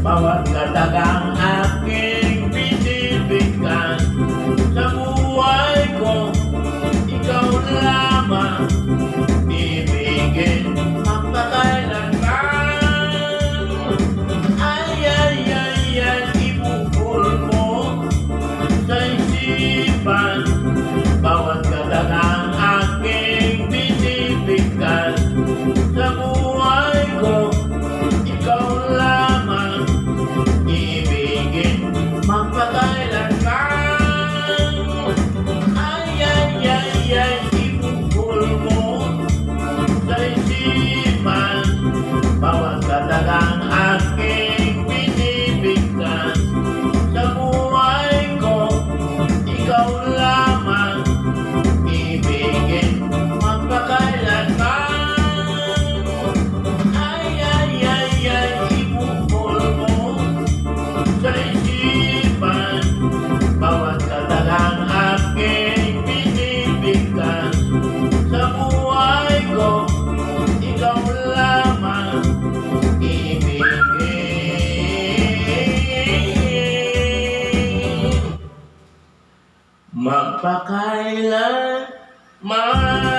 bawat katagang aking binibigyan. Sa buhay ko, ikaw lamang ibigin magpakailanman. Ay, ibukol mo sa isipan bawat katagang aking binibigyan. Sa buhay ko, ikaw lamang ibigin magpakailanman. Ay, ibukol mo sa isipan bawat katagang aking binibigyan. Sa buhay ko, ikaw lamang ibigin magpakailanman. Ay, ibukol mo sa isipan bawat katagang aking binibigyan. Sa buhay ko, ikaw lamang ibigin magpakailanman.